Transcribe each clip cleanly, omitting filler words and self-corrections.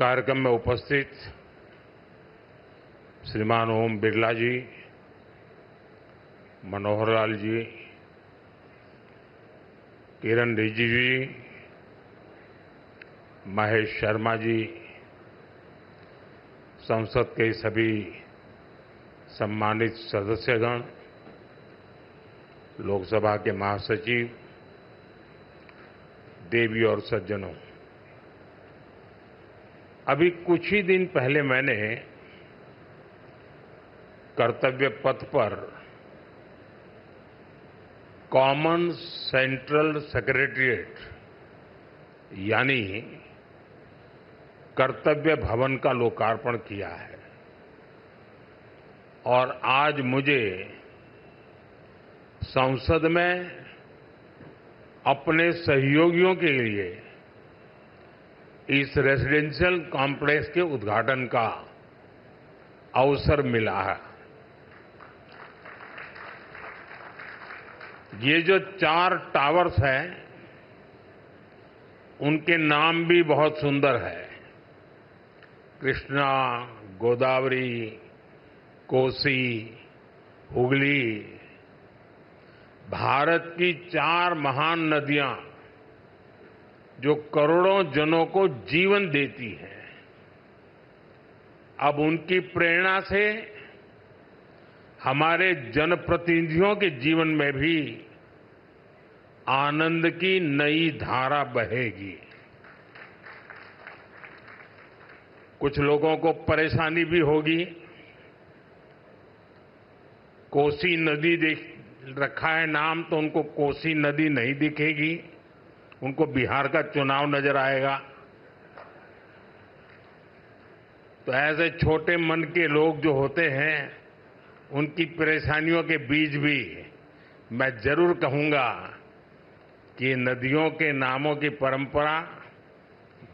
कार्यक्रम में उपस्थित श्रीमान ओम बिरला जी, मनोहर लाल जी, किरण रिजिजू जी, महेश शर्मा जी, संसद के सभी सम्मानित सदस्यगण, लोकसभा के महासचिव, देवी और सज्जनों, अभी कुछ ही दिन पहले मैंने कर्तव्य पथ पर कॉमन सेंट्रल सेक्रेटेरिएट यानी कर्तव्य भवन का लोकार्पण किया है और आज मुझे संसद में अपने सहयोगियों के लिए इस रेजिडेंशियल कॉम्प्लेक्स के उद्घाटन का अवसर मिला है। ये जो 4 टावर्स हैं, उनके नाम भी बहुत सुंदर है। कृष्णा, गोदावरी, कोसी, हुगली, भारत की 4 महान नदियां जो करोड़ों जनों को जीवन देती हैं, अब उनकी प्रेरणा से हमारे जनप्रतिनिधियों के जीवन में भी आनंद की नई धारा बहेगी। कुछ लोगों को परेशानी भी होगी। कोसी नदी देख रखा है नाम, तो उनको कोसी नदी नहीं दिखेगी, उनको बिहार का चुनाव नजर आएगा। तो ऐसे छोटे मन के लोग जो होते हैं, उनकी परेशानियों के बीच भी मैं जरूर कहूंगा कि नदियों के नामों की परंपरा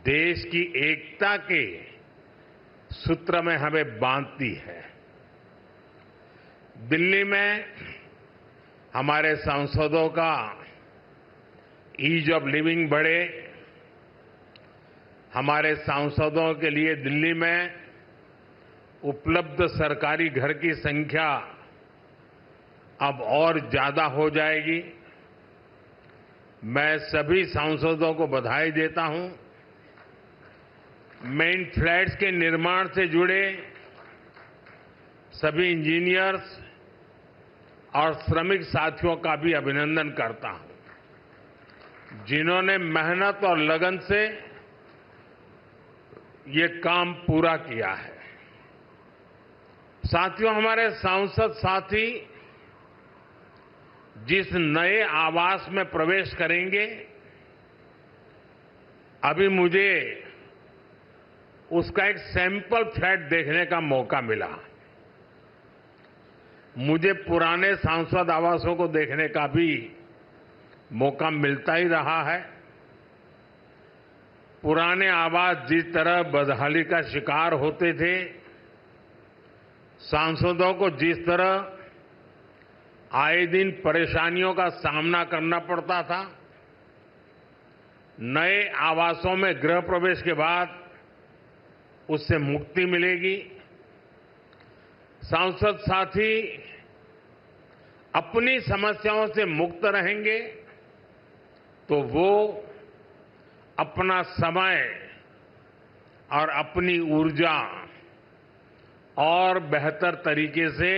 देश की एकता के सूत्र में हमें बांधती है। दिल्ली में हमारे सांसदों का ईज ऑफ लिविंग बढ़े, हमारे सांसदों के लिए दिल्ली में उपलब्ध सरकारी घर की संख्या अब और ज्यादा हो जाएगी। मैं सभी सांसदों को बधाई देता हूं। मेन फ्लैट्स के निर्माण से जुड़े सभी इंजीनियर्स और श्रमिक साथियों का भी अभिनंदन करता हूं, जिन्होंने मेहनत और लगन से ये काम पूरा किया है। साथियों, हमारे सांसद साथी जिस नए आवास में प्रवेश करेंगे, अभी मुझे उसका एक सैंपल फ्लैट देखने का मौका मिला। मुझे पुराने सांसद आवासों को देखने का भी मौका मिलता ही रहा है। पुराने आवास जिस तरह बदहाली का शिकार होते थे, सांसदों को जिस तरह आए दिन परेशानियों का सामना करना पड़ता था, नए आवासों में गृह प्रवेश के बाद उससे मुक्ति मिलेगी। सांसद साथी अपनी समस्याओं से मुक्त रहेंगे तो वो अपना समय और अपनी ऊर्जा और बेहतर तरीके से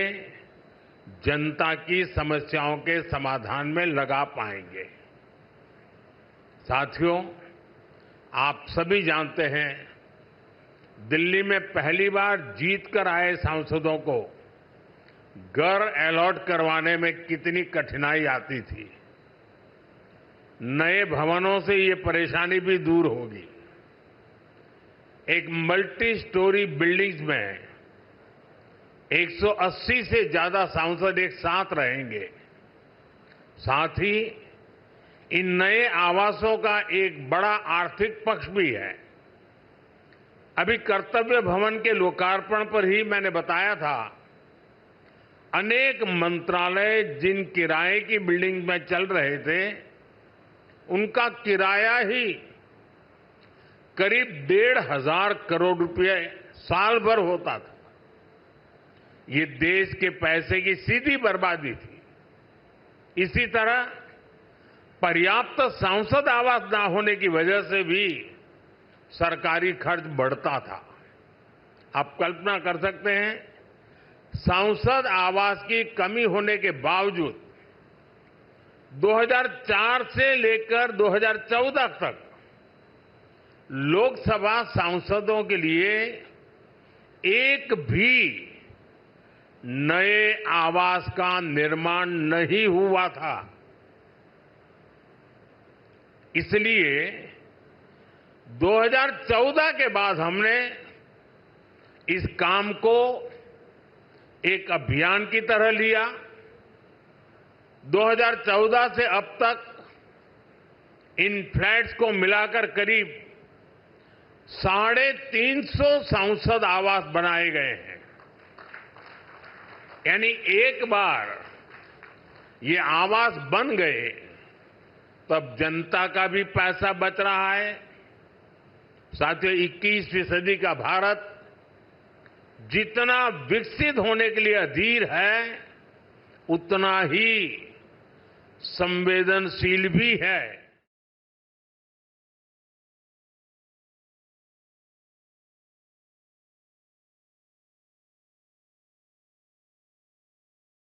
जनता की समस्याओं के समाधान में लगा पाएंगे। साथियों, आप सभी जानते हैं, दिल्ली में पहली बार जीतकर आए सांसदों को घर अलॉट करवाने में कितनी कठिनाई आती थी। नए भवनों से ये परेशानी भी दूर होगी। एक मल्टी स्टोरी बिल्डिंग्स में 180 से ज्यादा सांसद एक साथ रहेंगे। साथ ही इन नए आवासों का एक बड़ा आर्थिक पक्ष भी है। अभी कर्तव्य भवन के लोकार्पण पर ही मैंने बताया था, अनेक मंत्रालय जिन किराए की बिल्डिंग में चल रहे थे, उनका किराया ही करीब 1,500 करोड़ रुपए साल भर होता था। ये देश के पैसे की सीधी बर्बादी थी। इसी तरह पर्याप्त सांसद आवास न होने की वजह से भी सरकारी खर्च बढ़ता था। आप कल्पना कर सकते हैं, सांसद आवास की कमी होने के बावजूद 2004 से लेकर 2014 तक लोकसभा सांसदों के लिए एक भी नए आवास का निर्माण नहीं हुआ था। इसलिए 2014 के बाद हमने इस काम को एक अभियान की तरह लिया। 2014 से अब तक इन फ्लैट्स को मिलाकर करीब 350 सांसद आवास बनाए गए हैं। यानी एक बार ये आवास बन गए तब जनता का भी पैसा बच रहा है। साथियों, 21वीं सदी का भारत जितना विकसित होने के लिए अधीर है, उतना ही संवेदनशील भी है।